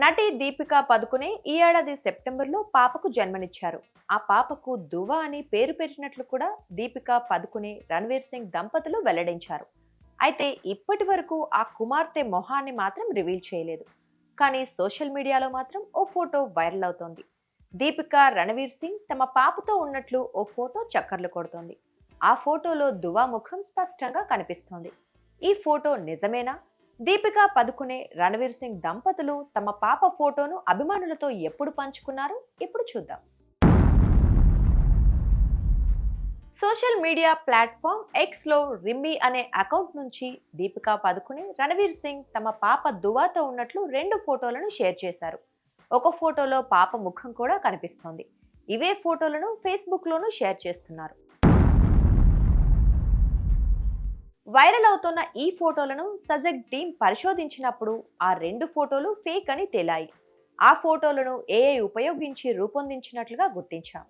నటి దీపికా పదుకునే ఈ ఏడాది సెప్టెంబర్లో పాపకు జన్మనిచ్చారు. ఆ పాపకు దువ్వ అని పేరు పెట్టినట్లు కూడా దీపికా పదుకునే రణ్వీర్ సింగ్ దంపతులు వెల్లడించారు. అయితే ఇప్పటి వరకు ఆ కుమార్తె మొహాన్ని మాత్రం రివీల్ చేయలేదు. కానీ సోషల్ మీడియాలో మాత్రం ఓ ఫోటో వైరల్ అవుతోంది. దీపికా రణ్వీర్ సింగ్ తమ పాపతో ఉన్నట్లు ఓ ఫోటో చక్కర్లు కొడుతోంది. ఆ ఫోటోలో దువ్వ ముఖం స్పష్టంగా కనిపిస్తోంది. ఈ ఫోటో నిజమేనా? దీపికా పదుకునే రణ్వీర్ సింగ్ దంపతులు తమ పాప ఫోటోను అభిమానులతో ఎప్పుడు పంచుకున్నారు? ఇప్పుడు చూద్దాం. సోషల్ మీడియా ప్లాట్ఫామ్ ఎక్స్ లో రిమ్మీ అనే అకౌంట్ నుంచి దీపికా పదుకునే రణ్వీర్ సింగ్ తమ పాప దువాతో ఉన్నట్లు రెండు ఫోటోలను షేర్ చేశారు. ఒక ఫోటోలో పాప ముఖం కూడా కనిపిస్తోంది. ఇవే ఫోటోలను ఫేస్బుక్ లోనూ షేర్ చేస్తున్నారు. వైరల్ అవుతున్న ఈ ఫోటోలను సజెక్ టీం పరిశోధించినప్పుడు ఆ రెండు ఫోటోలు ఫేక్ అని తేలాయి. ఆ ఫోటోలను ఏఐ ఉపయోగించి రూపొందించినట్లుగా గుర్తించాం.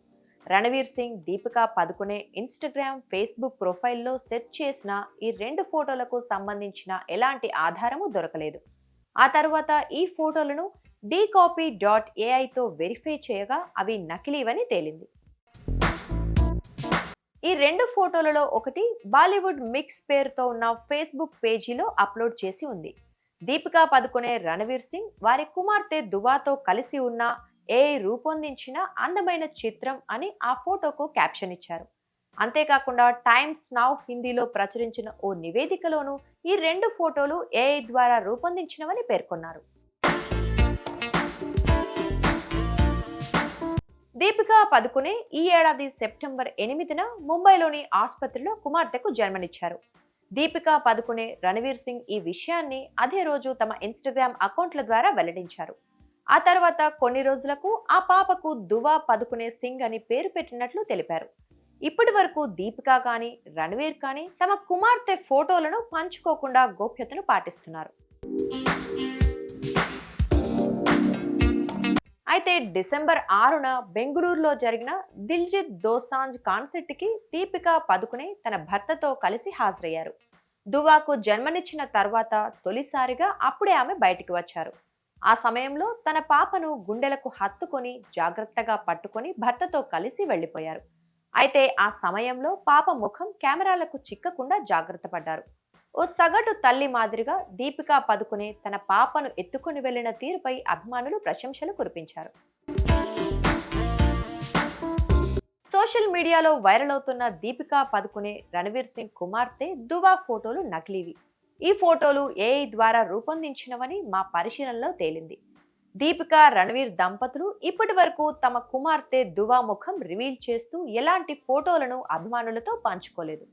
రణ్వీర్ సింగ్, దీపికా పదుకునే ఇన్స్టాగ్రామ్, ఫేస్బుక్ ప్రొఫైల్లో సెర్చ్ చేసిన ఈ రెండు ఫోటోలకు సంబంధించిన ఎలాంటి ఆధారము దొరకలేదు. ఆ తర్వాత ఈ ఫోటోలను dcopy.ai తో వెరిఫై చేయగా అవి నకిలీవని తేలింది. ఈ రెండు ఫోటోలలో ఒకటి బాలీవుడ్ మిక్స్ పేరుతో ఉన్న ఫేస్బుక్ పేజీలో అప్లోడ్ చేసి ఉంది. దీపికా పదుకునే రణ్వీర్ సింగ్ వారి కుమార్తె దువాతో కలిసి ఉన్న ఏఐ రూపొందించిన అందమైన చిత్రం అని ఆ ఫోటోకు క్యాప్షన్ ఇచ్చారు. అంతేకాకుండా టైమ్స్ నౌ హిందీలో ప్రచురించిన ఓ నివేదికలోనూ ఈ రెండు ఫోటోలు ఏఐ ద్వారా రూపొందించినవని పేర్కొన్నారు. దీపికా పదుకునే ఈ ఏడాది సెప్టెంబర్ 8న ముంబైలోని ఆసుపత్రిలో కుమార్తెకు జన్మనిచ్చారు. దీపికా పదుకునే రణ్వీర్ సింగ్ ఈ విషయాన్ని అదే రోజు తమ ఇన్స్టాగ్రామ్ అకౌంట్ల ద్వారా వెల్లడించారు. ఆ తర్వాత కొన్ని రోజులకు ఆ పాపకు దువా పదుకునే సింగ్ అని పేరు పెట్టినట్లు తెలిపారు. ఇప్పటి వరకు దీపికా కానీ రణ్వీర్ కానీ తమ కుమార్తె ఫోటోలను పంచుకోకుండా గోప్యతను పాటిస్తున్నారు. అయితే డిసెంబర్ 6న బెంగళూరులో జరిగిన దిల్జిత్ దోసాంజ్ కాన్సర్ట్ కి దీపికా పదుకునే తన భర్తతో కలిసి హాజరయ్యారు. దువాకు జన్మనిచ్చిన తర్వాత తొలిసారిగా అప్పుడే ఆమె బయటికి వచ్చారు. ఆ సమయంలో తన పాపను గుండెలకు హత్తుకొని జాగ్రత్తగా పట్టుకొని భర్తతో కలిసి వెళ్లిపోయారు. అయితే ఆ సమయంలో పాప ముఖం కెమెరాలకు చిక్కకుండా జాగ్రత్త పడ్డారు. ఓ సగటు తల్లి మాదిరిగా దీపికా పదుకునే తన పాపను ఎత్తుకుని వెళ్లిన తీరుపై అభిమానులు ప్రశంసలు కురిపించారు. సోషల్ మీడియాలో వైరల్ అవుతున్న దీపికా పదుకునే రణ్వీర్ సింగ్ కుమార్తె దువా ఫోటోలు నకిలీవి. ఈ ఫోటోలు ఏఐ ద్వారా రూపొందించినవని మా పరిశీలనలో తేలింది. దీపికా రణ్వీర్ దంపతులు ఇప్పటి వరకు తమ కుమార్తె దువా ముఖం రివీల్ చేస్తూ ఎలాంటి ఫోటోలను అభిమానులతో పంచుకోలేదు.